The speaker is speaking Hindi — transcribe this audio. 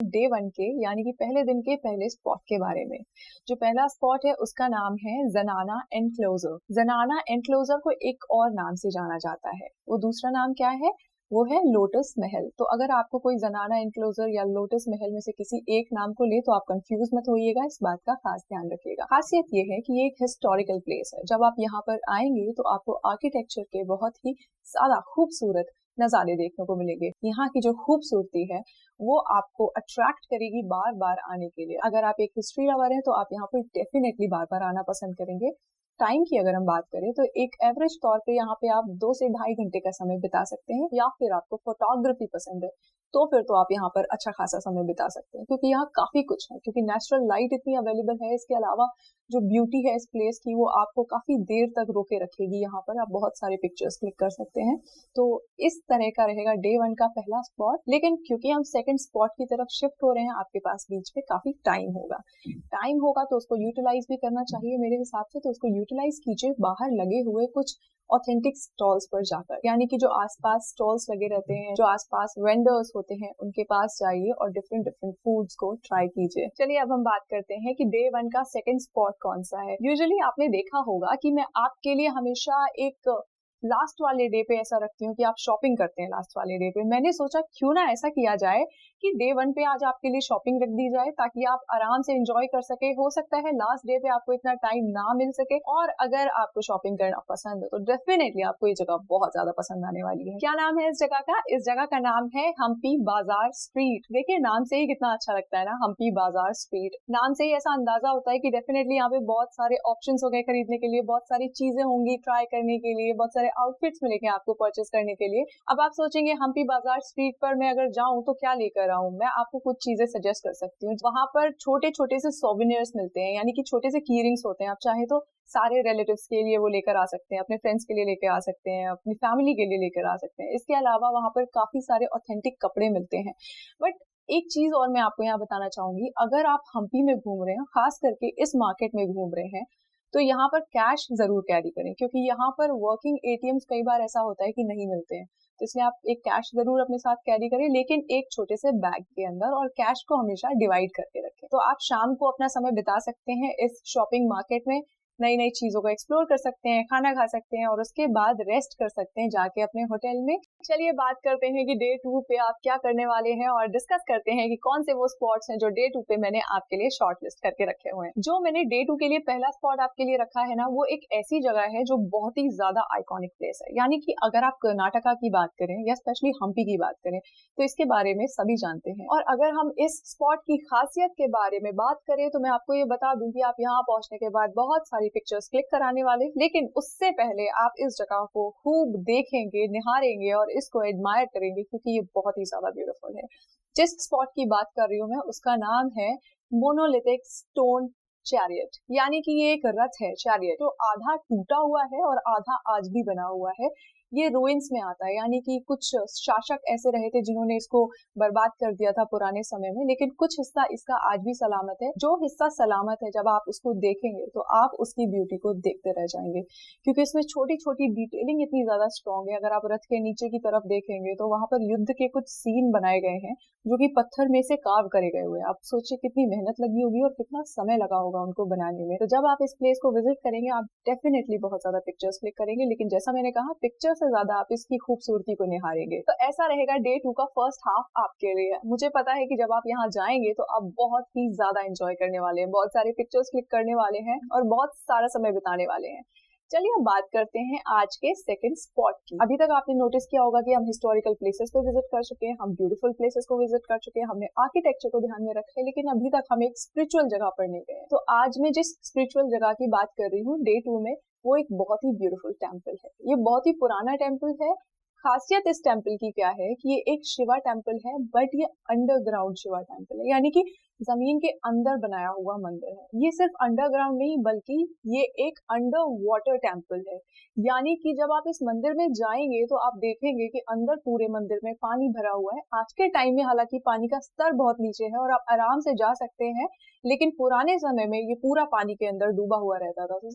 डे 1 के यानी कि पहले दिन के पहले स्पॉट के बारे में। जो पहला स्पॉट है उसका नाम है ज़नाना एनक्लोजर। ज़नाना एनक्लोजर को एक और नाम से जाना जाता है। वो दूसरा नाम क्या है? वो है लोटस महल। तो अगर आपको कोई ज़नाना एनक्लोजर या लोटस महल में से किसी एक नाम को ले तो आप कंफ्यूज मत होइएगा, इस बात का खास ध्यान रखिएगा। खासियत ये है कि ये एक हिस्टोरिकल प्लेस है। जब आप यहाँ पर आएंगे तो आपको आर्किटेक्चर के बहुत ही ज्यादा खूबसूरत नज़ारे देखने को मिलेंगे। यहाँ की जो खूबसूरती है वो आपको अट्रैक्ट करेगी बार बार आने के लिए। अगर आप एक हिस्ट्री लवर हैं तो आप यहाँ पर डेफिनेटली बार बार आना पसंद करेंगे। टाइम की अगर हम बात करें तो एक एवरेज तौर पे यहाँ पे आप 2 से ढाई घंटे का समय बिता सकते हैं, या फिर आपको फोटोग्राफी पसंद है तो फिर तो आप यहाँ पर अच्छा खासा समय बिता सकते हैं, क्योंकि यहाँ काफी कुछ है। क्योंकि नेचुरल लाइट इतनी अवेलेबल है, इसके अलावा जो ब्यूटी है इस प्लेस की वो आपको काफी देर तक रोके रखेगी। यहाँ पर आप बहुत सारे पिक्चर्स क्लिक कर सकते हैं। तो इस तरह का रहेगा डे 1 का पहला स्पॉट। लेकिन क्योंकि हम सेकंड स्पॉट की तरफ शिफ्ट हो रहे हैं, आपके पास बीच में काफी टाइम होगा तो उसको यूटिलाइज भी करना चाहिए मेरे हिसाब से। तो उसको यूटिलाइज कीजिए बाहर लगे हुए कुछ ऑथेंटिक स्टॉल्स पर जाकर, यानी कि जो आसपास स्टॉल्स लगे रहते हैं, जो आसपास वेंडर्स होते हैं, उनके पास जाइए और डिफरेंट डिफरेंट फूड्स को ट्राई कीजिए। चलिए अब हम बात करते हैं कि डे 1 का सेकंड स्पॉट कौन सा है। यूजुअली आपने देखा होगा कि मैं आपके लिए हमेशा एक लास्ट वाले डे पे ऐसा रखती हूँ कि आप शॉपिंग करते हैं लास्ट वाले डे पे। मैंने सोचा क्यों ना ऐसा किया जाए कि डे 1 पे आज आपके लिए शॉपिंग रख दी जाए, ताकि आप आराम से एंजॉय कर सके। हो सकता है लास्ट डे पे आपको इतना टाइम ना मिल सके, और अगर आपको शॉपिंग करना पसंद है तो डेफिनेटली आपको ये जगह बहुत ज्यादा पसंद आने वाली है। क्या नाम है इस जगह का? इस जगह का नाम है हम्पी बाजार स्ट्रीट। देखिए नाम से ही कितना अच्छा लगता है ना, हम्पी बाजार स्ट्रीट। नाम से ही ऐसा अंदाजा होता है कि डेफिनेटली यहाँ पे बहुत सारे ऑप्शंस हो गए खरीदने के लिए, बहुत सारी चीजें होंगी ट्राई करने के लिए, बहुत सारे आउटफिट्स मिलेंगे आपको परचेस करने के लिए। अब आप सोचेंगे हम्पी बाजार स्ट्रीट पर मैं अगर जाऊं तो क्या लेकर आऊं। मैं आपको कुछ चीजें सजेस्ट कर सकती हूँ। वहां पर छोटे छोटे से सोवेनियर्स मिलते हैं, यानी कि छोटे से की रिंग्स होते हैं। आप चाहे तो सारे रिलेटिव्स के लिए वो लेकर आ सकते हैं, अपने फ्रेंड्स के लिए लेकर आ सकते हैं, अपनी फैमिली के लिए लेकर आ सकते हैं। इसके अलावा वहां पर काफी सारे ऑथेंटिक कपड़े मिलते हैं। बट एक चीज और मैं आपको यहाँ बताना चाहूंगी, अगर आप हम्पी में घूम रहे हैं, खास करके इस मार्केट में घूम रहे हैं, तो यहाँ पर कैश जरूर कैरी करें, क्योंकि यहाँ पर वर्किंग एटीएम्स कई बार ऐसा होता है कि नहीं मिलते हैं। तो इसलिए आप एक कैश जरूर अपने साथ कैरी करें, लेकिन एक छोटे से बैग के अंदर, और कैश को हमेशा डिवाइड करके रखें। तो आप शाम को अपना समय बिता सकते हैं इस शॉपिंग मार्केट में, नई नई चीजों को एक्सप्लोर कर सकते हैं, खाना खा सकते हैं, और उसके बाद रेस्ट कर सकते हैं जाके अपने होटल में। चलिए बात करते हैं कि डे 2 पे आप क्या करने वाले हैं, और डिस्कस करते हैं कि कौन से वो स्पॉट्स हैं जो डे 2 पे मैंने आपके लिए शॉर्ट लिस्ट करके रखे हुए हैं। जो मैंने डे 2 के लिए पहला स्पॉट आपके लिए रखा है ना, वो एक ऐसी जगह है जो बहुत ही ज्यादा आइकॉनिक प्लेस है। यानी कि अगर आप कर्नाटका की बात करें या स्पेशली हम्पी की बात करें तो इसके बारे में सभी जानते हैं। और अगर हम इस स्पॉट की खासियत के बारे में बात करें तो मैं आपको ये बता दूं कि आप यहाँ पहुंचने के बाद बहुत सारी पिक्चर्स क्लिक कराने वाले, लेकिन उससे पहले आप इस जगह को खूब देखेंगे, निहारेंगे और इसको एडमायर करेंगे, क्योंकि ये बहुत ही ज्यादा ब्यूटीफुल है। जिस स्पॉट की बात कर रही हूँ मैं उसका नाम है मोनोलिथिक स्टोन चैरियट। यानी कि ये एक रथ है, चैरियट, जो आधा टूटा हुआ है और आधा आज भी बना हुआ है। ये रूइंस में आता है, यानी कि कुछ शासक ऐसे रहे थे जिन्होंने इसको बर्बाद कर दिया था पुराने समय में, लेकिन कुछ हिस्सा इसका आज भी सलामत है। जो हिस्सा सलामत है, जब आप उसको देखेंगे तो आप उसकी ब्यूटी को देखते रह जाएंगे, क्योंकि इसमें छोटी छोटी डिटेलिंग इतनी ज्यादा स्ट्रॉन्ग है। अगर आप रथ के नीचे की तरफ देखेंगे तो वहां पर युद्ध के कुछ सीन बनाए गए हैं जो कि पत्थर में से कार्व करे गए हुए हैं। आप सोचिए कितनी मेहनत लगी होगी और कितना समय लगा होगा उनको बनाने में। तो जब आप इस प्लेस को विजिट करेंगे आप डेफिनेटली बहुत ज्यादा पिक्चर्स क्लिक करेंगे, लेकिन जैसा मैंने कहा पिक्चर से ज्यादा आप इसकी खूबसूरती को निहारेंगे। तो ऐसा रहेगा डे 2 का फर्स्ट हाफ आपके लिए। मुझे पता है कि जब आप यहाँ जाएंगे तो आप बहुत ही ज्यादा एंजॉय करने वाले हैं, बहुत सारे पिक्चर्स क्लिक करने वाले हैं और बहुत सारा समय बिताने वाले हैं। चलिए हम बात करते हैं आज के सेकंड स्पॉट की। अभी तक आपने नोटिस किया होगा कि हम हिस्टोरिकल प्लेसेस पे विजिट कर चुके हैं, हम ब्यूटीफुल प्लेसेस को विजिट कर चुके हैं, हमने आर्किटेक्चर को ध्यान में रखा है, लेकिन अभी तक हम एक स्पिरिचुअल जगह पर नहीं गए। तो आज मैं जिस स्पिरिचुअल जगह की बात कर रही हूँ डे 2 में, वो एक बहुत ही ब्यूटीफुल टेम्पल है। ये बहुत ही पुराना टेम्पल है। खासियत इस टेम्पल की क्या है कि ये एक शिवा टेम्पल है, बट ये अंडरग्राउंड शिवा टेम्पल है, यानी कि जमीन के अंदर बनाया हुआ मंदिर है। ये सिर्फ अंडरग्राउंड नहीं बल्कि ये एक अंडर वाटर टेम्पल है। यानी कि जब आप इस मंदिर में जाएंगे तो आप देखेंगे कि अंदर पूरे मंदिर में पानी भरा हुआ है। आज के टाइम में हालांकि पानी का स्तर बहुत नीचे है और आप आराम से जा सकते हैं, लेकिन पुराने समय में ये पूरा पानी के अंदर डूबा हुआ रहता था।